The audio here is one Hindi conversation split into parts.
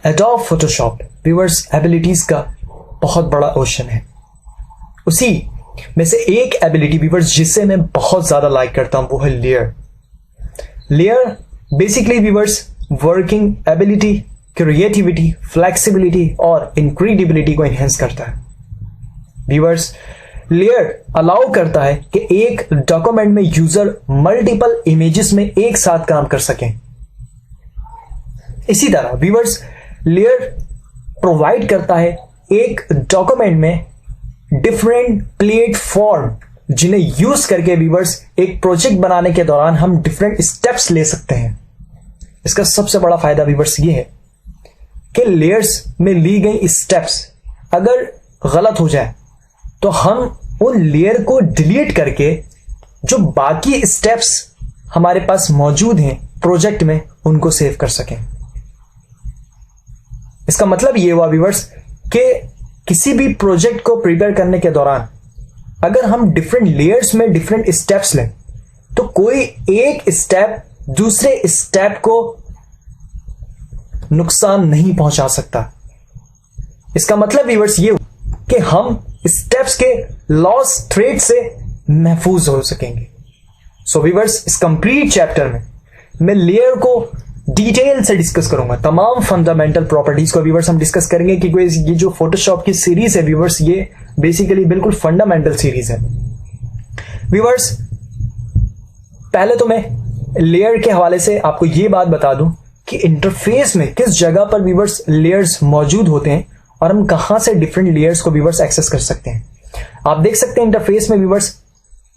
एडोब फोटोशॉप व्यूअर्स एबिलिटीज का बहुत बड़ा ओशन है। उसी में से एक एबिलिटी व्यूअर्स जिसे मैं बहुत ज्यादा लाइक करता हूं वो है layer. Layer basically viewers working ability, creativity, flexibility और इंक्रेडिबिलिटी को एनहेंस करता है। व्यूअर्स लेयर अलाउ करता है कि एक डॉक्यूमेंट में यूजर मल्टीपल इमेजेस में एक साथ काम कर सकें। इसी तरह व्यूअर्स लेयर प्रोवाइड करता है एक डॉक्यूमेंट में डिफरेंट प्लेटफॉर्म जिन्हें यूज करके व्यूअर्स एक प्रोजेक्ट बनाने के दौरान हम डिफरेंट स्टेप्स ले सकते हैं। इसका सबसे बड़ा फायदा व्यूअर्स ये है कि लेयर्स में ली गई स्टेप्स अगर गलत हो जाए तो हम उन लेयर को डिलीट करके जो बाकी स्टेप्स हमारे पास मौजूद हैं प्रोजेक्ट में उनको सेव कर सकें। इसका मतलब ये हुआ व्यूअर्स कि किसी भी प्रोजेक्ट को प्रिपेयर करने के दौरान अगर हम डिफरेंट लेयर्स में डिफरेंट स्टेप्स लें तो कोई एक स्टेप दूसरे स्टेप को नुकसान नहीं पहुंचा सकता। इसका मतलब व्यूअर्स ये कि हम स्टेप्स के लॉस थ्रेड से महफूज हो सकेंगे। सो व्यूअर्स इस कंप्लीट चैप्टर में मैं लेयर को डिटेल से डिस्कस करूंगा, तमाम फंडामेंटल प्रॉपर्टीज को व्यूअर्स हम डिस्कस करेंगे कि ये जो फोटोशॉप की सीरीज है व्यूअर्स ये बेसिकली बिल्कुल फंडामेंटल सीरीज है। व्यूअर्स पहले तो मैं लेयर के हवाले से आपको ये बात बता दूं कि इंटरफेस में किस जगह पर व्यूअर्स लेयर्स मौजूद होते हैं और हम कहां से डिफरेंट लेयर्स को व्यूअर्स एक्सेस कर सकते हैं। आप देख सकते हैं इंटरफेस में व्यूअर्स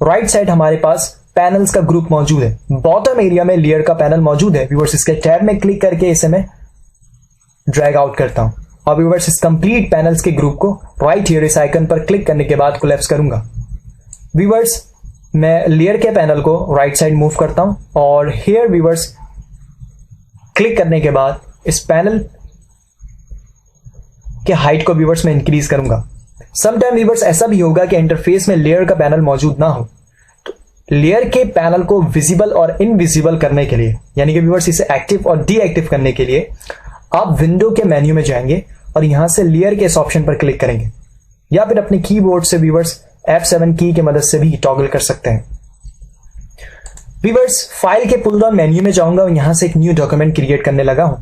राइट साइड हमारे पास पैनल्स का ग्रुप मौजूद है, बॉटम एरिया में लेयर का पैनल मौजूद है। व्यूअर्स इसके टैब में क्लिक करके इसे मैं ड्रैग आउट करता हूं और व्यूअर्स इस कंप्लीट पैनल्स के ग्रुप को राइट हियर इस आइकन पर क्लिक करने के बाद कोलैप्स करूंगा। व्यूअर्स मैं लेयर के पैनल को राइट साइड मूव करता हूं और हियर व्यूअर्स क्लिक करने के बाद इस पैनल के हाइट को व्यूअर्स मैं इंक्रीज करूंगा। समटाइम व्यूअर्स ऐसा भी होगा कि इंटरफेस में लेयर का पैनल मौजूद ना हो, लेयर के पैनल को विजिबल और इनविजिबल करने के लिए यानी कि व्यूअर्स इसे एक्टिव और डीएक्टिव करने के लिए आप विंडो के मेन्यू में जाएंगे और यहां से लेयर के इस ऑप्शन पर क्लिक करेंगे या फिर अपने कीबोर्ड से व्यूअर्स F7 की मदद से भी टॉगल कर सकते हैं। व्यूअर्स फाइल के पुल डाउन मेन्यू में जाऊंगा और यहां से एक न्यू डॉक्यूमेंट क्रिएट करने लगा हूं।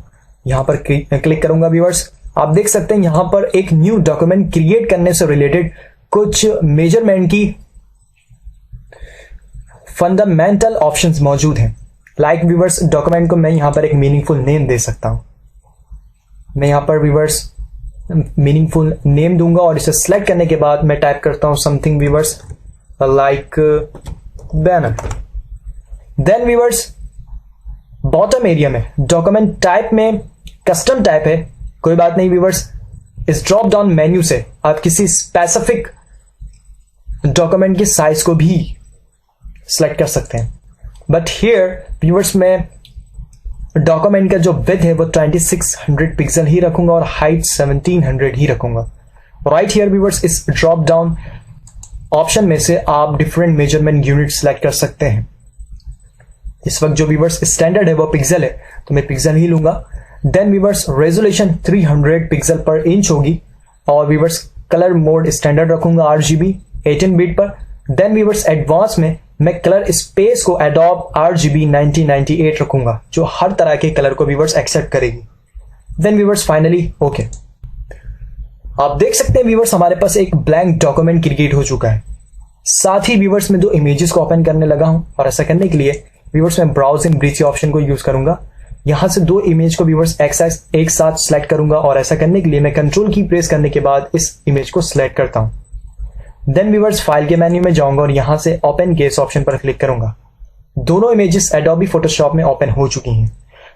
यहां पर क्लिक करूंगा व्यूअर्स, आप देख सकते हैं यहां पर एक न्यू डॉक्यूमेंट क्रिएट करने से रिलेटेड कुछ मेजरमेंट की फंडामेंटल ऑप्शंस मौजूद हैं। लाइक व्यूअर्स डॉक्यूमेंट को मैं यहां पर एक मीनिंगफुल नेम दे सकता हूं। मैं यहां पर व्यूअर्स मीनिंगफुल नेम दूंगा और इसे सिलेक्ट करने के बाद मैं टाइप करता हूं something viewers like banner. Then viewers bottom area में डॉक्यूमेंट टाइप में कस्टम टाइप है, कोई बात नहीं व्यूअर्स, इस ड्रॉप डाउन मेन्यू से आप किसी स्पेसिफिक डॉक्यूमेंट की साइज को भी सिलेक्ट कर सकते हैं। बट हियर व्यूअर्स में डॉक्यूमेंट का जो विड्थ है वो 2600 पिक्सल ही रखूंगा और हाइट 1700 ही रखूंगा। राइट हियर व्यूअर्स इस ड्रॉप डाउन ऑप्शन में से आप डिफरेंट मेजरमेंट यूनिट सिलेक्ट कर सकते हैं। इस वक्त जो व्यूअर्स स्टैंडर्ड है वो पिक्सल है तो मैं पिक्सल ही लूंगा। Then viewers resolution 300 pixel per inch होगी और व्यूअर्स कलर मोड स्टैंडर्ड रखूंगा RGB 18 बिट पर। देन व्यूअर्स एडवांस में मैं कलर स्पेस को एडोब RGB 1998 रखूंगा जो हर तरह के कलर को व्यूअर्स एक्सेप्ट करेगी। Then viewers finally okay. आप देख सकते हैं व्यूअर्स हमारे पास एक ब्लैंक डॉक्यूमेंट क्रिएट हो चुका है। साथ ही व्यूअर्स में दो इमेजेस को ओपन करने लगा हूं और ऐसा करने के लिए व्यूअर्स मैं ब्राउज इन ब्रिज ऑप्शन को यूज करूंगा। यहां से दो इमेज को व्यूअर्स एक साथ सिलेक्ट करूंगा और ऐसा करने के लिए मैं कंट्रोल की प्रेस करने के बाद इस इमेज को सिलेक्ट करता हूं। देन व्यूअर्स फाइल के मेन्यू में जाऊंगा और यहां से ओपन केस ऑप्शन पर क्लिक करूंगा। दोनों इमेजेस एडोबी फोटोशॉप में ओपन हो चुकी हैं।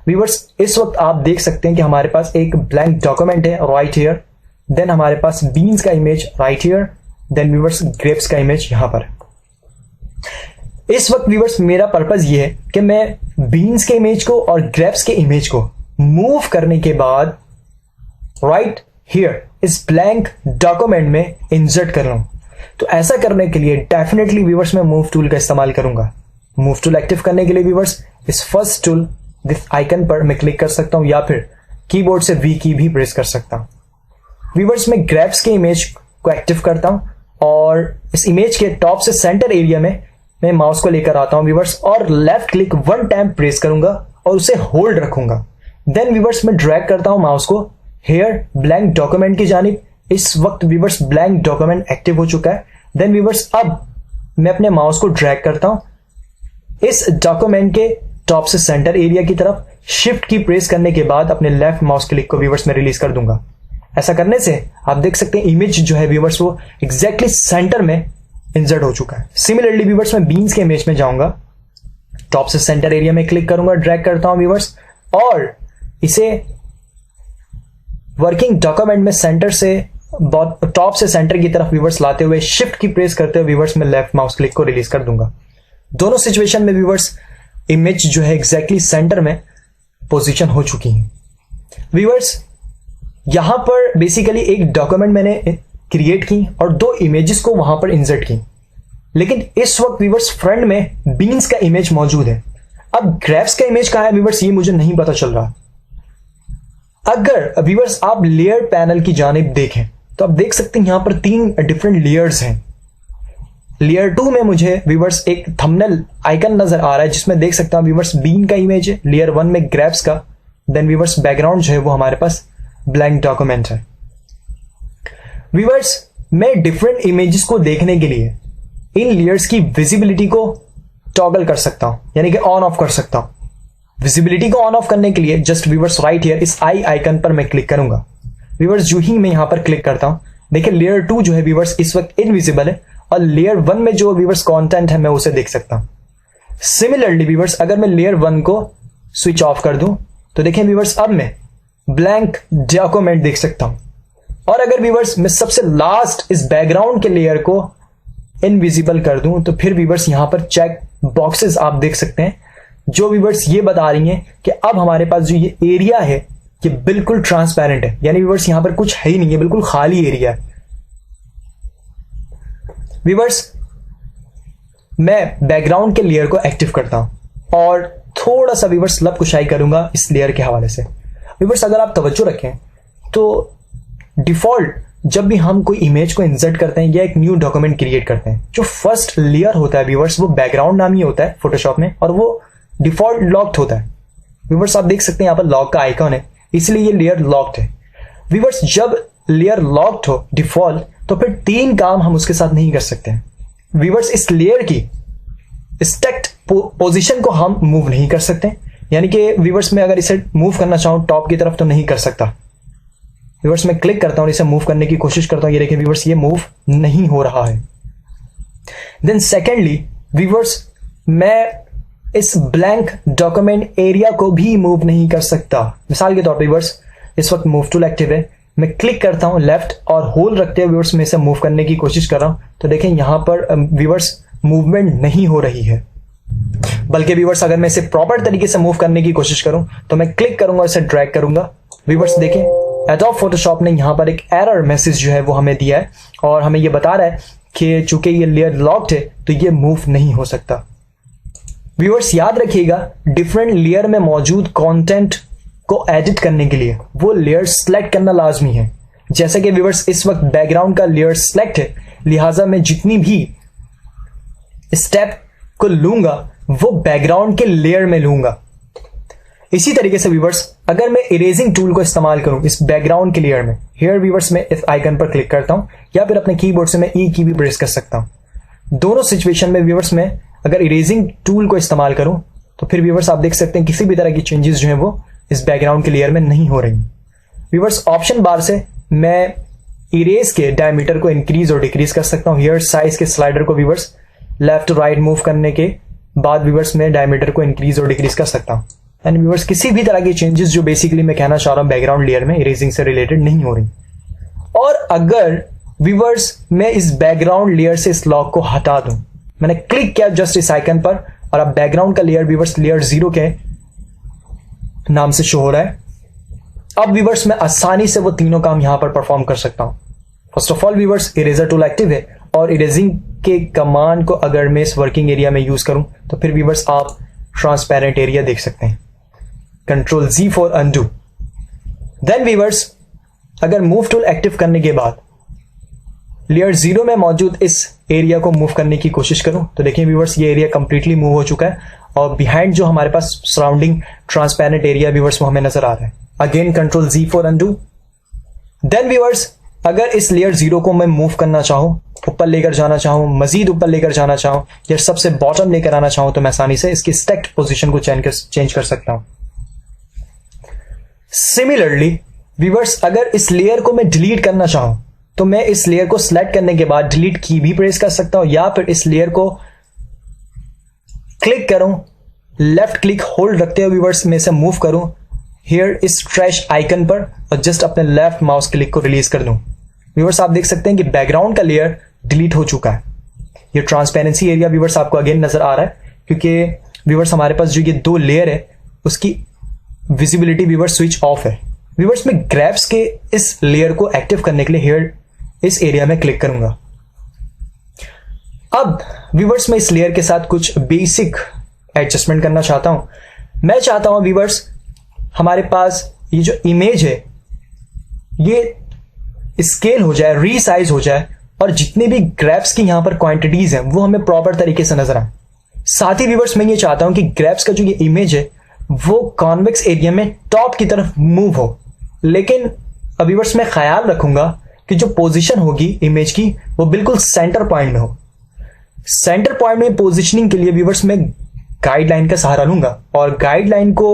व्यूअर्स इस वक्त आप देख सकते हैं कि हमारे पास एक ब्लैंक डॉक्यूमेंट है राइट हियर। देन हमारे पास बीन्स का image right here. Then viewers grapes का इमेज यहां पर। इस वक्त व्यूअर्स मेरा पर्पस ये है कि मैं बीन्स के इमेज को और ग्रेप्स के इमेज को मूव करने के बाद राइट हियर इस ब्लैंक डॉक्यूमेंट में इंसर्ट कर लूं। तो ऐसा करने के लिए डेफिनेटली व्यूअर्स मैं मूव टूल का इस्तेमाल करूंगा। मूव टूल एक्टिव करने के लिए व्यूअर्स इस फर्स्ट टूल दिस आइकन पर मैं क्लिक कर सकता हूं या फिर कीबोर्ड से वी की भी प्रेस कर सकता हूं। व्यूअर्स मैं ग्रैब्स के इमेज को एक्टिव करता हूं और इस इमेज के टॉप से सेंटर एरिया में मैं माउस को लेकर आता हूं व्यूअर्स, और लेफ्ट क्लिक 1 टाइम प्रेस करूंगा और उसे होल्ड रखूंगा। देन व्यूअर्स मैं ड्रैग करता हूं माउस को हेयर ब्लैंक डॉक्यूमेंट की जानिब। इस वक्त व्यूअर्स ब्लैंक डॉक्यूमेंट एक्टिव हो चुका है। देन व्यूअर्स अब मैं अपने माउस को ड्रैग करता हूं इस डॉक्यूमेंट के टॉप से सेंटर एरिया की तरफ। शिफ्ट की प्रेस करने के बाद अपने लेफ्ट माउस क्लिक को व्यूअर्स में रिलीज कर दूंगा। ऐसा करने से आप देख सकते हैं इमेज जो है व्यूअर्स वो एग्जैक्टली सेंटर में इंसर्ट हो चुका है। सिमिलरली व्यूअर्स मैं बीन्स के इमेज में जाऊंगा, टॉप से सेंटर एरिया में क्लिक करूंगा, ड्रैग करता हूं व्यूअर्स और इसे वर्किंग डॉक्यूमेंट में सेंटर से टॉप से सेंटर की तरफ व्यूअर्स लाते हुए शिफ्ट की प्रेस करते हुए व्यूअर्स में लेफ्ट माउस क्लिक को रिलीज कर दूंगा। दोनों सिचुएशन में व्यूअर्स इमेज जो है एग्जैक्टली सेंटर में पोजीशन हो चुकी है। व्यूअर्स यहां पर बेसिकली एक डॉक्यूमेंट मैंने क्रिएट की और 2 इमेजेस को वहां पर इंसर्ट की, लेकिन इस वक्त व्यूअर्स फ्रंट में बीन्स का इमेज मौजूद है। अब ग्रैब्स का इमेज कहां है व्यूअर्स ये मुझे नहीं पता चल रहा। अगर व्यूअर्स आप लेयर पैनल की जानिब देखें तो आप देख सकते हैं यहां पर 3 डिफरेंट लेयर्स हैं। लेयर 2 में मुझे व्यूअर्स एक थंबनेल आइकन नजर आ रहा है जिसमें देख सकता हूं व्यूअर्स बीन का इमेज है। लेयर 1 में ग्रैब्स का, देन व्यूअर्स बैकग्राउंड जो है वो हमारे पास ब्लैंक डॉक्यूमेंट है। व्यूअर्स मैं डिफरेंट इमेजेस को देखने के लिए इन लेयर्स की विजिबिलिटी को टॉगल कर सकता हूं, यानी कि ऑन ऑफ कर सकता हूं। विजिबिलिटी को ऑन ऑफ करने के लिए जस्ट व्यूअर्स राइट हियर इस आई आइकन पर मैं क्लिक करूंगा। व्यूअर्स जो ही मैं यहां पर क्लिक करता हूं देखिए लेयर 2 जो है व्यूअर्स इस वक्त इनविजिबल है और लेयर 1 में जो व्यूअर्स कंटेंट है मैं उसे देख सकता हूं। सिमिलरली व्यूअर्स अगर मैं लेयर 1 को स्विच ऑफ कर दूं तो देखें व्यूअर्स अब मैं ब्लैंक डॉक्यूमेंट देख सकता हूं। और अगर व्यूअर्स मैं सबसे लास्ट इस बैकग्राउंड के लेयर को इनविजिबल कर दूं तो फिर व्यूअर्स यहां पर चेक बॉक्सेस आप देख सकते हैं जो व्यूअर्स ये बता रही हैं कि अब हमारे पास जो ये एरिया है ये बिल्कुल ट्रांसपेरेंट है, यानी व्यूअर्स यहां पर कुछ है ही नहीं है, बिल्कुल खाली एरिया है। व्यूअर्स मैं बैकग्राउंड के लेयर को एक्टिव करता हूं और थोड़ा सा व्यूअर्स लब कुशाई करूंगा इस लेयर के हवाले से। व्यूअर्स अगर आप तवज्जो रखें तो डिफॉल्ट जब भी हम कोई इमेज को इंसर्ट करते हैं या एक न्यू डॉक्यूमेंट क्रिएट करते हैं जो फर्स्ट लेयर होता है व्यूअर्स वो बैकग्राउंड नाम ही होता है फोटोशॉप में और वो डिफॉल्ट लॉक्ड होता है। व्यूअर्स आप देख सकते हैं यहां पर लॉक का आइकॉन है इसलिए ये लेयर लॉक्ड है। व्यूअर्स जब लेयर लॉक्ड हो डिफॉल्ट तो फिर 3 काम हम उसके साथ नहीं कर सकते हैं। व्यूअर्स इस लेयर की स्टैक्ड पोजीशन को हम मूव नहीं कर सकते, यानी कि व्यूअर्स मैं अगर इसे मूव करना चाहूं टॉप की तरफ तो नहीं कर सकता। व्यूअर्स मैं क्लिक करता हूं इसे मूव करने की कोशिश करता हूं, ये देखिए व्यूअर्स ये मूव नहीं हो रहा है। देन सेकेंडली व्यूअर्स मैं इस ब्लैंक डॉक्यूमेंट एरिया को भी मूव नहीं कर सकता। मिसाल के तौर पर व्यूअर्स इस वक्त मूव टूल एक्टिव है, मैं क्लिक करता हूं लेफ्ट और होल्ड रखते हुए व्यूअर्स में इसे मूव करने की कोशिश कर रहा हूं तो देखें यहां पर व्यूअर्स मूवमेंट नहीं हो रही है। बल्कि व्यूअर्स अगर मैं इसे प्रॉपर तरीके से मूव करने की कोशिश करूं तो मैं क्लिक करूंगा इसे ड्रैग करूंगा। व्यूअर्स देखें एडोब फोटोशॉप ने यहां पर एक एरर मैसेज जो है वो हमें दिया है और हमें यह बता रहा है कि चूंकि ये लेयर लॉक्ड है तो ये मूव नहीं हो सकता। व्यूअर्स याद रखिएगा डिफरेंट लेयर में मौजूद कंटेंट को एडिट करने के लिए वो लेयर सेलेक्ट करना लाजमी है। जैसे कि व्यूअर्स इस वक्त बैकग्राउंड का लेयर सेलेक्ट है, लिहाजा मैं जितनी भी स्टेप को लूंगा वो बैकग्राउंड के लेयर में लूंगा। इसी तरीके से व्यूअर्स अगर मैं इरेजिंग टूल को इस्तेमाल करूं इस बैकग्राउंड के लेयर में, हियर व्यूअर्स मैं इस आइकन पर क्लिक करता हूं या फिर अपने कीबोर्ड से मैं ई की भी प्रेस कर सकता हूं। दोनों सिचुएशन में व्यूअर्स में अगर इरेजिंग टूल को इस्तेमाल करूं तो फिर व्यूअर्स आप देख सकते हैं किसी भी तरह की चेंजेस जो है वो इस बैकग्राउंड के लेयर में नहीं हो रही। व्यूअर्स ऑप्शन बार से मैं इरेज के डायमीटर को इंक्रीज और डिक्रीज कर सकता हूं। हियर साइज के स्लाइडर को व्यूअर्स लेफ्ट राइट मूव करने के बाद व्यूअर्स में डायमीटर को इंक्रीज और डिक्रीज कर सकता हूं। एंड व्यूअर्स किसी भी तरह की चेंजेस जो बेसिकली मैं कहना चाह रहा हूं बैकग्राउंड लेयर में इरेजिंग से रिलेटेड नहीं हो रही। और अगर व्यूअर्स मैं इस बैकग्राउंड लेयर से इस लॉक को हटा दूं, मैंने क्लिक किया जस्ट इस आइकन पर और अब बैकग्राउंड का लेयर व्यूअर्स लेयर 0 के नाम से शो हो रहा है। अब व्यूअर्स मैं आसानी से वो तीनों काम यहां पर परफॉर्म कर सकता हूं। First of all viewers eraser tool active है और इरेजिंग के कमांड को अगर मैं इस वर्किंग एरिया में यूज करूं तो फिर व्यूअर्स आप ट्रांसपेरेंट एरिया देख सकते हैं। Control Z for undo. Then viewers अगर मूव टूल एक्टिव करने के बाद लेयर 0 में मौजूद इस एरिया को मूव करने की कोशिश करूं तो देखिए व्यूअर्स ये एरिया कंप्लीटली मूव हो चुका है और बिहाइंड जो हमारे पास सराउंडिंग ट्रांसपेरेंट एरिया व्यूअर्स वो हमें नजर आ रहा है। Again control Z for undo. Then viewers अगर इस लेयर 0 को मैं मूव करना चाहूं, ऊपर लेकर जाना चाहूं, मजीद ऊपर लेकर जाना चाहूं या सबसे बॉटम लेकर आना चाहूं तो मैं आसानी से इसकी स्टैक्ड पोजीशन को चेंज कर सकता हूं। सिमिलरली व्यूअर्स अगर इस लेयर को मैं डिलीट करना चाहूं तो मैं इस लेयर को सिलेक्ट करने के बाद डिलीट की भी प्रेस कर सकता हूं या फिर इस लेयर को क्लिक करूं, लेफ्ट क्लिक होल्ड रखते हुए व्यूअर्स में से मूव करूं हियर इस ट्रैश आइकन पर और जस्ट अपने लेफ्ट माउस क्लिक को रिलीज कर दूं। व्यूअर्स आप देख सकते हैं कि बैकग्राउंड का लेयर डिलीट हो चुका है। ये ट्रांसपेरेंसी एरिया व्यूअर्स आपको अगेन नजर आ रहा है क्योंकि व्यूअर्स हमारे पास जो ये 2 लेयर है उसकी विजिबिलिटी व्यूअर्स स्विच ऑफ है। व्यूअर्स में ग्रैब्स के इस लेयर को एक्टिव करने के लिए हियर इस एरिया में क्लिक करूंगा। अब व्यूअर्स मैं इस लेयर के साथ कुछ बेसिक एडजस्टमेंट करना चाहता हूं। मैं चाहता हूं व्यूअर्स हमारे पास ये जो इमेज है ये स्केल हो जाए, रीसाइज हो जाए और जितने भी ग्रैब्स की यहां पर क्वांटिटीज हैं वो हमें प्रॉपर तरीके से नजर आए। साथ ही व्यूअर्स मैं ये चाहता हूं कि ग्रैब्स का जो ये इमेज है वो कॉन्वेक्स एरिया में टॉप की तरफ मूव हो, लेकिन व्यूअर्स मैं ख्याल रखूंगा कि जो पोजीशन होगी इमेज की वो बिल्कुल सेंटर पॉइंट में हो। सेंटर पॉइंट में पोजीशनिंग के लिए व्यूअर्स मैं गाइडलाइन का सहारा लूंगा और गाइडलाइन को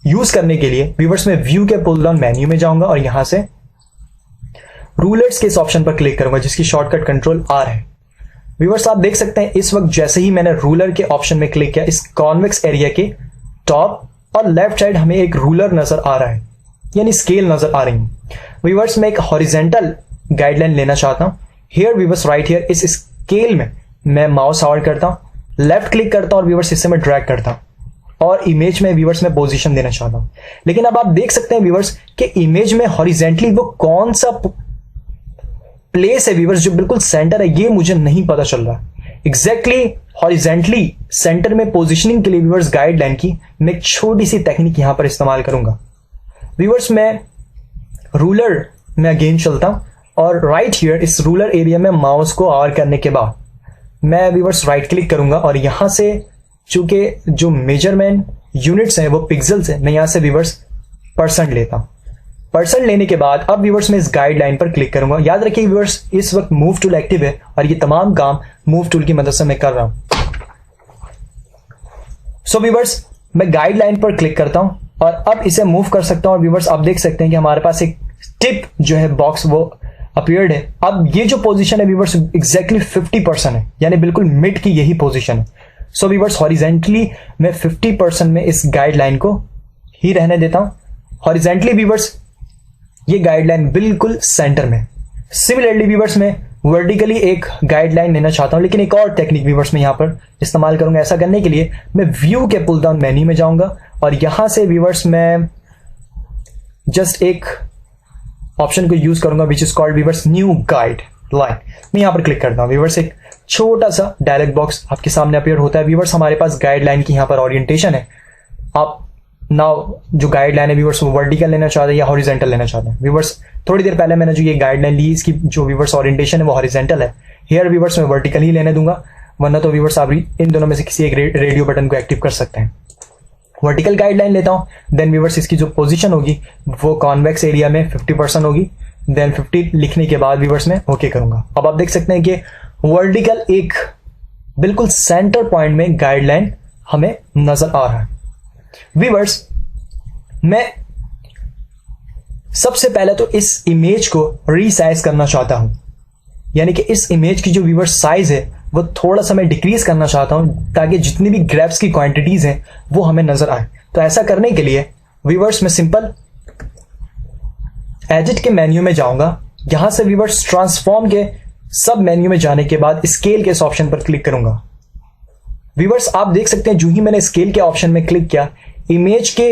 यूज करने के लिए व्यूअर्स मैं व्यू के पुल डाउन मेन्यू में जाऊंगा और यहां से रूलर्स के इस ऑप्शन पर क्लिक करूंगा जिसकी शॉर्टकट कंट्रोल R है। व्यूअर्स आप देख सकते हैं इस वक्त जैसे ही मैंने रूलर के ऑप्शन में क्लिक किया इस कॉन्वेक्स एरिया के टॉप और लेफ्ट साइड हमें एक रूलर नजर आ रहा है, यानी स्केल नजर आ रही है। व्यूअर्स मैं एक हॉरिजेंटल गाइडलाइन लेना चाहता हूं। हियर व्यूअर्स राइट हियर इस स्केल में मैं माउस फॉरवर्ड करता हूं, लेफ्ट क्लिक करता हूं और व्यूअर्स इससे मैं ड्रैग करता हूं और इमेज में व्यूअर्स में पोजीशन देना चाहता हूं। लेकिन अब आप देख सकते हैं व्यूअर्स कि इमेज में हॉरिजेंटली वो कौन सा प्लेस है व्यूअर्स जो बिल्कुल सेंटर है ये मुझे नहीं पता चल रहा। एग्जैक्टली हॉरिजेंटली सेंटर में पोजीशनिंग के लिए व्यूअर्स गाइडलाइन की मैं एक छोटी सी टेक्निक यहां पर इस्तेमाल करूंगा। व्यूअर्स मैं रूलर में अगेन चलता हूं और राइट हियर इस रूलर एरिया में माउस को आवर करने के बाद मैं व्यूअर्स राइट क्लिक करूंगा और यहां से चूंकि जो मेजरमेंट यूनिट्स हैं वो पिक्सल्स है, मैं यहां से व्यूअर्स परसेंट लेता हूं। परसेंट लेने के बाद अब व्यूअर्स मैं इस गाइडलाइन पर क्लिक करूंगा। याद रखिए व्यूअर्स इस वक्त मूव टूल एक्टिव है और ये तमाम काम मूव टूल की मदद से मैं कर रहा हूं। सो व्यूअर्स मैं गाइडलाइन पर क्लिक करता हूं और अब इसे मूव कर सकता हूं और व्यूअर्स आप देख सकते हैं कि हमारे पास एक टिप जो है बॉक्स वो अपीयर्ड है। अब ये जो पोजीशन है व्यूअर्स एग्जैक्टली 50% है, यानी बिल्कुल मिड की यही पोजीशन है। सो व्यूअर्स हॉरिजेंटली मैं 50% में इस गाइडलाइन को ही रहने देता हूं। हॉरिजेंटली व्यूअर्स ये गाइडलाइन बिल्कुल सेंटर में। सिमिलरली व्यूअर्स मैं वर्टिकली एक गाइडलाइन लेना चाहता हूं, लेकिन एक और टेक्निक व्यूअर्स मैं यहां पर इस्तेमाल करूंगा। ऐसा करने के लिए मैं व्यू के पुल डाउन मेन्यू में जाऊंगा और यहां से व्यूअर्स मैं जस्ट एक ऑप्शन को यूज करूंगा which is called viewers new guide line. मैं यहां पर क्लिक करता हूं। व्यूअर्स एक छोटा सा डायलॉग बॉक्स आपके सामने अपीयर होता है। व्यूअर्स हमारे पास गाइडलाइन की यहां पर ओरिएंटेशन है। आप नाउ जो गाइडलाइन है व्यूअर्स वो वर्टिकल लेना चाहते हैं या हॉरिजेंटल लेना चाहते हैं। व्यूअर्स थोड़ी देर पहले मैंने जो ये गाइडलाइन ली इसकी जो व्यूअर्स ओरिएंटेशन है वो हॉरिजेंटल है। हियर व्यूअर्स मैं वर्टिकल ही लेने दूंगा, वरना तो व्यूअर्स आप इन दोनों में से किसी एक रेडियो बटन को एक्टिव कर सकते हैं। वर्टिकल गाइडलाइन लेता हूं। देन व्यूअर्स इसकी जो पोजीशन होगी वो कॉन्वेक्स एरिया में 50% होगी। देन 50 लिखने के बाद व्यूअर्स में ओके करूंगा। अब आप देख सकते हैं कि वर्टिकल एक बिल्कुल सेंटर पॉइंट में गाइडलाइन हमें नजर आ रहा है। व्यूअर्स मैं सबसे पहले तो इस इमेज को रीसाइज करना चाहता हूं, यानी कि इस इमेज की जो व्यूअर्स साइज है वो थोड़ा सा मैं डिक्रीज करना चाहता हूं ताकि जितनी भी ग्रैब्स की क्वांटिटीज हैं वो हमें नजर आए। तो ऐसा करने के लिए व्यूअर्स मैं सिंपल एडिट के मेन्यू में जाऊंगा। यहां से व्यूअर्स ट्रांसफॉर्म के सब मेन्यू में जाने के बाद स्केल के इस ऑप्शन पर क्लिक करूंगा। व्यूअर्स आप देख सकते हैं जो ही मैंने स्केल के ऑप्शन में क्लिक किया इमेज के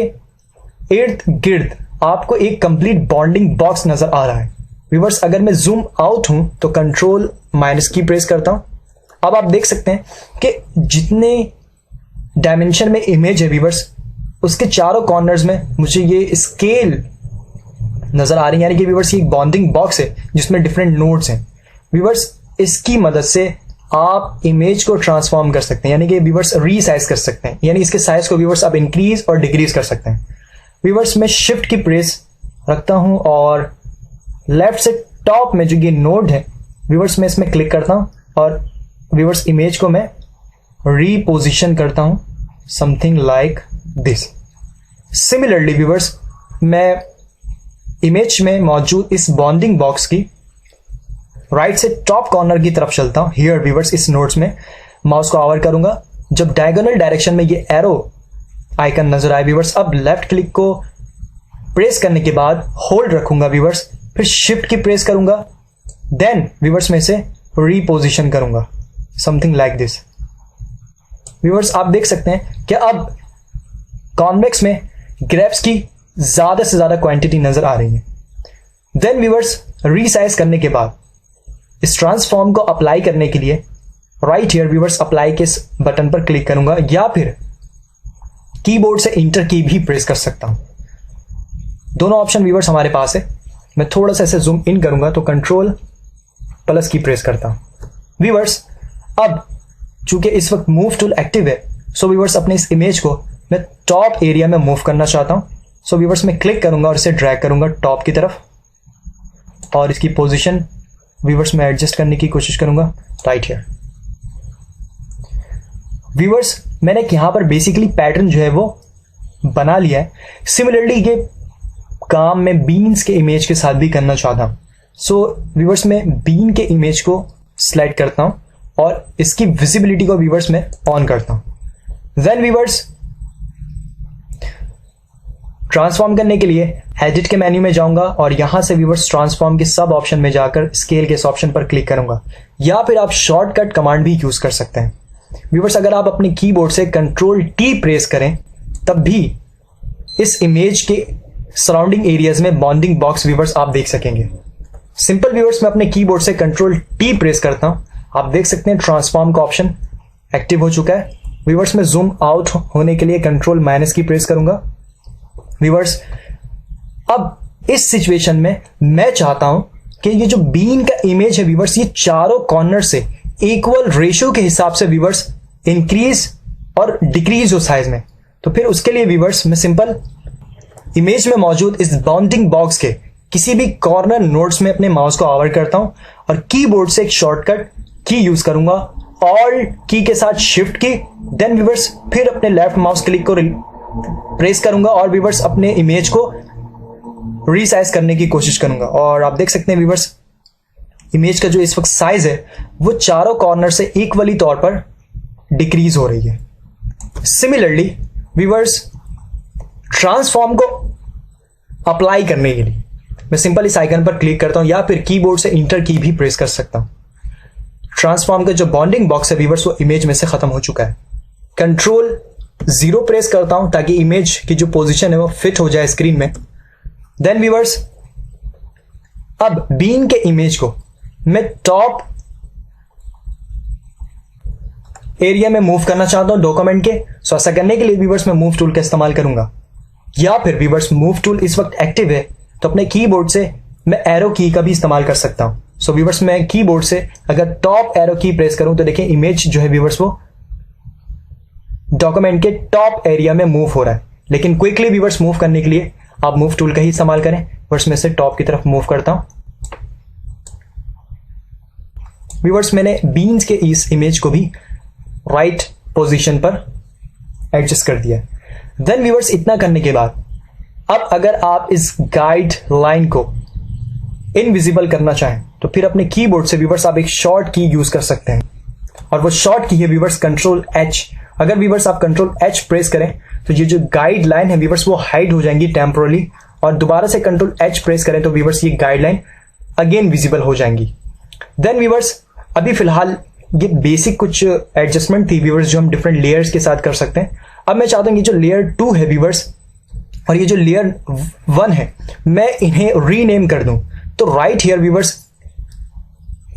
इर्द गिर्द आपको एक कंप्लीट बॉन्डिंग बॉक्स नजर आ रहा है। व्यूअर्स अगर मैं जूम आउट हूं तो कंट्रोल माइनस की प्रेस करता हूं। अब आप देख सकते हैं कि जितने डायमेंशन में इमेज है व्यूअर्स उसके चारों कॉर्नर्स में मुझे ये स्केल नजर आ रही है, यानी कि व्यूअर्स ये एक बाउंडिंग बॉक्स है जिसमें डिफरेंट नोड्स हैं। व्यूअर्स इसकी मदद से आप इमेज को ट्रांसफॉर्म कर सकते हैं, यानी कि व्यूअर्स रीसाइज कर सकते हैं, यानी इसके साइज को व्यूअर्स आप इंक्रीज और डिक्रीज कर सकते हैं। व्यूअर्स मैं शिफ्ट की प्रेस रखता हूं और लेफ्ट से टॉप में जो ये नोड है व्यूअर्स मैं इसमें क्लिक करता हूं और व्यूअर्स इमेज को मैं रीपोजिशन करता हूं something like this. Similarly viewers मैं इमेज में मौजूद इस बाउंडिंग बॉक्स की राइट से टॉप कॉर्नर की तरफ चलता हूं। हियर व्यूअर्स इस नोड्स में माउस को आवर करूंगा, जब डायगोनल डायरेक्शन में ये एरो आइकन नजर आए व्यूअर्स, अब लेफ्ट क्लिक को प्रेस करने के बाद होल्ड रखूंगा व्यूअर्स, फिर शिफ्ट की प्रेस करूंगा, देन व्यूअर्स में से रीपोजिशन करूंगा समथिंग लाइक दिस। व्यूअर्स आप देख सकते हैं कि अब कॉन्वेक्स में ग्रेप्स की ज्यादा से ज्यादा क्वांटिटी नजर आ रही है। देन व्यूअर्स रीसाइज करने के बाद इस ट्रांसफॉर्म को अप्लाई करने के लिए राइट हियर व्यूअर्स अप्लाई के इस बटन पर क्लिक करूंगा, या फिर कीबोर्ड से इंटर की भी प्रेस कर सकता हूं। दोनों ऑप्शन व्यूअर्स हमारे पास है। मैं थोड़ा सा ऐसे जूम इन करूंगा तो कंट्रोल प्लस की प्रेस करता हूं। व्यूअर्स अब चूंकि इस वक्त मूव टूल एक्टिव है, सो व्यूअर्स अपने इस इमेज को मैं टॉप एरिया में मूव करना चाहता हूं। सो व्यूअर्स मैं क्लिक करूंगा और इसे ड्रैग करूंगा टॉप की तरफ और इसकी पोजीशन व्यूअर्स में एडजस्ट करने की कोशिश करूंगा राइट हियर। व्यूअर्स मैंने यहां पर बेसिकली पैटर्न जो है वो बना लिया है। सिमिलरली ये काम मैं बीन्स के इमेज के साथ भी करना चाहता हूं। सो व्यूअर्स मैं बीन के इमेज को सिलेक्ट करता हूं और इसकी विजिबिलिटी को व्यूअर्स में ऑन करता हूं। देन व्यूअर्स ट्रांसफॉर्म करने के लिए एडिट के मेन्यू में जाऊंगा और यहां से व्यूअर्स ट्रांसफॉर्म के सब ऑप्शन में जाकर स्केल के इस ऑप्शन पर क्लिक करूंगा, या फिर आप शॉर्टकट कमांड भी यूज कर सकते हैं। व्यूअर्स अगर आप अपने कीबोर्ड से कंट्रोल टी प्रेस करें तब भी इस इमेज के सराउंडिंग एरियाज में बाउंडिंग बॉक्स व्यूअर्स आप देख सकेंगे। सिंपल व्यूअर्स मैं अपने कीबोर्ड से कंट्रोल टी प्रेस करता हूं, आप देख सकते हैं ट्रांसफॉर्म का ऑप्शन एक्टिव हो चुका है। व्यूअर्स मैं जूम आउट होने के लिए कंट्रोल माइनस की प्रेस करूंगा। व्यूअर्स अब इस सिचुएशन में मैं चाहता हूं कि ये जो बीन का इमेज है व्यूअर्स ये चारों कॉर्नर से इक्वल रेशियो के हिसाब से व्यूअर्स इंक्रीज और डिक्रीज हो साइज में। तो फिर उसके लिए व्यूअर्स मैं सिंपल इमेज में मौजूद इस बाउंडिंग बॉक्स के किसी भी कॉर्नर नोड्स में अपने माउस को आवर करता हूं और कीबोर्ड से एक शॉर्टकट की यूज करूंगा, ऑल्ट की के साथ शिफ्ट की, देन व्यूअर्स फिर अपने लेफ्ट माउस क्लिक को प्रेस करूंगा और व्यूअर्स अपने इमेज को रीसाइज करने की कोशिश करूंगा। और आप देख सकते हैं व्यूअर्स इमेज का जो इस वक्त साइज है वो चारों कॉर्नर से इक्वली तौर पर डिक्रीज हो रही है। सिमिलरली व्यूअर्स ट्रांसफॉर्म को अप्लाई करने के लिए मैं सिंपल इस आइकन पर क्लिक करता हूं या फिर कीबोर्ड से इंटर की भी प्रेस कर सकता हूं। ट्रांसफॉर्म का जो बाउंडिंग बॉक्स है व्यूअर्स वो इमेज में से खत्म हो चुका है। कंट्रोल 0 प्रेस करता हूं ताकि इमेज की जो पोजीशन है वो फिट हो जाए स्क्रीन में। देन व्यूअर्स अब बीन के इमेज को मैं टॉप एरिया में मूव करना चाहता हूं डॉक्यूमेंट के। सो ऐसा करने के लिए व्यूअर्स मैं मूव टूल का इस्तेमाल करूंगा, या फिर व्यूअर्स मूव टूल इस वक्त एक्टिव है तो अपने कीबोर्ड से मैं एरो की का भी इस्तेमाल कर सकता हूं। सो व्यूअर्स मैं कीबोर्ड से अगर टॉप एरो की प्रेस करूं तो देखिए इमेज जो है व्यूअर्स वो डॉक्यूमेंट के टॉप एरिया में मूव हो रहा है। लेकिन क्विकली व्यूअर्स मूव करने के लिए आप मूव टूल का ही इस्तेमाल करें। व्यूअर्स में से टॉप की तरफ मूव करता हूं। व्यूअर्स मैंने बीन्स के इस इमेज को भी राइट पोजीशन पर एडजस्ट कर दिया। देन व्यूअर्स इतना करने के बाद अब अगर आप इस गाइड लाइन को इनविजिबल करना चाहें तो फिर अपने कीबोर्ड से व्यूअर्स आप एक शॉर्ट की यूज कर सकते हैं और वो शॉर्ट की है व्यूअर्स कंट्रोल एच। अगर व्यूअर्स आप कंट्रोल एच प्रेस करें तो ये जो गाइड लाइन है व्यूअर्स वो हाइड हो जाएंगी टेम्पोरली, और दोबारा से कंट्रोल एच प्रेस करें तो व्यूअर्स ये गाइडलाइन अगेन विजिबल हो जाएंगी। देन व्यूअर्स अभी फिलहाल ये बेसिक कुछ एडजस्टमेंट थी व्यूअर्स जो हम डिफरेंट लेयर्स के साथ कर सकते हैं। अब मैं चाहता हूं ये जो लेयर 2 है व्यूअर्स और ये जो लेयर 1 है मैं इन्हें रीनेम कर दूं। तो राइट हियर व्यूअर्स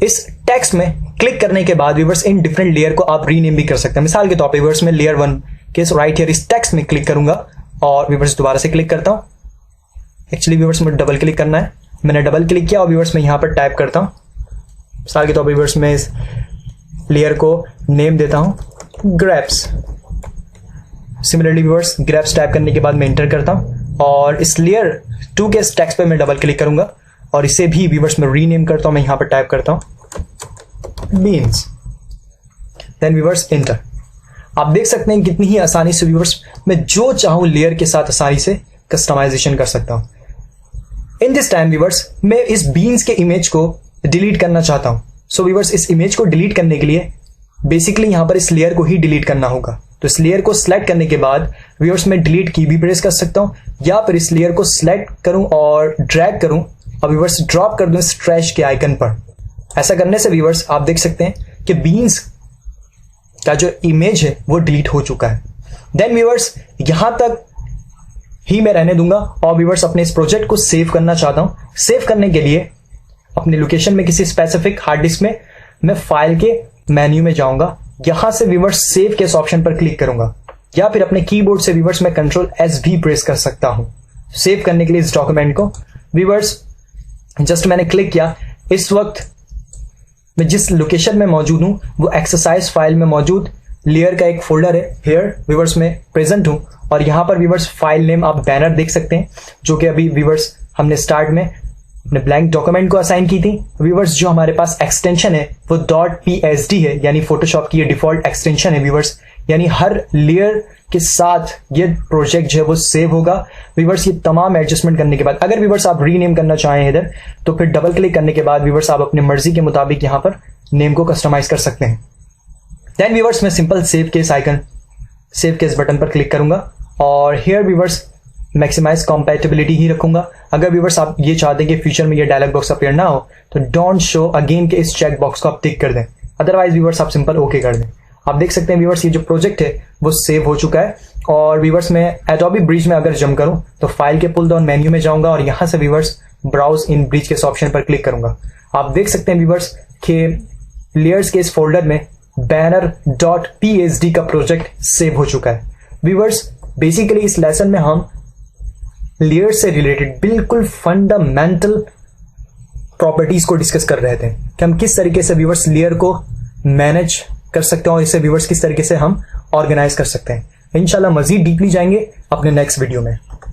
इस टेक्स्ट में क्लिक करने के बाद व्यूअर्स इन डिफरेंट लेयर को आप रीनेम भी कर सकते हैं। मिसाल के तौर पे व्यूअर्स मैं लेयर 1 के राइट हियर इस टेक्स्ट में क्लिक करूंगा और व्यूअर्स दोबारा से क्लिक करता हूँ। एक्चुअली व्यूअर्स मुझे डबल क्लिक करना है, मैंने डबल क्लिक किया और व्यूअर्स मैं यहाँ पर टाइप करता हूँ। मिसाल के तौर पर व्यूअर्स मैं इस लेयर को नेम देता हूँ grapes. Similarly viewers grapes type करने के बाद मैं एंटर करता हूँ और इस लेयर 2 के इस टेक्स्ट पे मैं डबल क्लिक करूंगा और इसे भी व्यूअर्स में रीनेम करता हूँ। मैं यहाँ पर टाइप करता हूँ बीन्स, देन व्यूअर्स एंटर। आप देख सकते हैं कितनी ही आसानी से व्यूअर्स मैं जो चाहूं लेयर के साथ आसानी से कस्टमाइजेशन कर सकता हूं। इन दिस टाइम व्यूअर्स मैं इस बीन्स के इमेज को डिलीट करना चाहता हूं। सो व्यूअर्स इस इमेज को डिलीट करने के लिए बेसिकली यहां पर इस लेयर को ही डिलीट करना होगा। तो इस लेयर को सिलेक्ट करने के बाद व्यूअर्स मैं डिलीट की भी प्रेस कर सकता हूं या फिर इस लेयर को सिलेक्ट करूं और ड्रैग करूं और व्यूअर्स ड्रॉप कर दूं इस ट्रैश के आइकन पर। ऐसा करने से व्यूअर्स आप देख सकते हैं कि बीन्स का जो इमेज है वो डिलीट हो चुका है। देन व्यूअर्स यहां तक ही मैं रहने दूंगा और व्यूअर्स अपने इस प्रोजेक्ट को सेव करना चाहता हूं। सेव करने के लिए अपने लोकेशन में किसी स्पेसिफिक हार्ड डिस्क में मैं फाइल के मेन्यू में जाऊंगा, यहां से व्यूअर्स सेव के इस ऑप्शन पर क्लिक करूंगा या फिर अपने कीबोर्ड से व्यूअर्स मैं Ctrl+S भी प्रेस कर सकता हूं सेव करने के लिए इस डॉक्यूमेंट को। व्यूअर्स जस्ट मैंने क्लिक किया, इस वक्त मैं जिस लोकेशन में मौजूद हूं वो एक्सरसाइज फाइल में मौजूद लेयर का एक फोल्डर है। हियर व्यूअर्स में प्रेजेंट हूं और यहां पर व्यूअर्स फाइल नेम आप बैनर देख सकते हैं जो कि अभी व्यूअर्स हमने स्टार्ट में अपने ब्लैंक डॉक्यूमेंट को असाइन की थी। व्यूअर्स जो हमारे पास एक्सटेंशन है वो .psd है, यानी फोटोशॉप की ये डिफॉल्ट एक्सटेंशन है व्यूअर्स, यानी हर लेयर के साथ ये प्रोजेक्ट जो है वो सेव होगा। व्यूअर्स ये तमाम एडजस्टमेंट करने के बाद अगर व्यूअर्स आप रीनेम करना चाहें इधर तो फिर डबल क्लिक करने के बाद व्यूअर्स आप अपनी मर्जी के मुताबिक यहां पर नेम को कस्टमाइज कर सकते हैं। देन व्यूअर्स मैं सिंपल सेव के इस आइकन सेव के इस बटन पर क्लिक करूंगा और हियर व्यूअर्स मैक्सिमाइज कॉम्पैटिबिलिटी ही रखूंगा। अगर व्यूअर्स आप ये चाहते हैं कि फ्यूचर में ये डायलॉग बॉक्स अपीयर ना हो तो डोंट शो अगेन के इस चेक बॉक्स को आप टिक कर दें, अदरवाइज व्यूअर्स आप सिंपल ओके कर दें। आप देख सकते हैं व्यूअर्स ये जो प्रोजेक्ट है वो सेव हो चुका है और व्यूअर्स मैं एडोबी ब्रिज में अगर जंप करूं तो फाइल के पुल डाउन मेन्यू में जाऊंगा और यहां से व्यूअर्स ब्राउज इन ब्रिज के इस ऑप्शन पर क्लिक करूंगा। आप देख सकते हैं व्यूअर्स के लेयर्स के इस फोल्डर में banner.psd का प्रोजेक्ट सेव हो चुका है। व्यूअर्स बेसिकली इस लेसन में हम लेयर से रिलेटेड बिल्कुल फंडामेंटल प्रॉपर्टीज को डिस्कस कर रहे थे कि हम किस तरीके से व्यूअर्स लेयर को मैनेज कर सकते हैं और इसे व्यूअर्स किस तरीके से हम ऑर्गेनाइज कर सकते हैं। इंशाल्लाह मजीद डीपली जाएंगे अपने नेक्स्ट वीडियो में।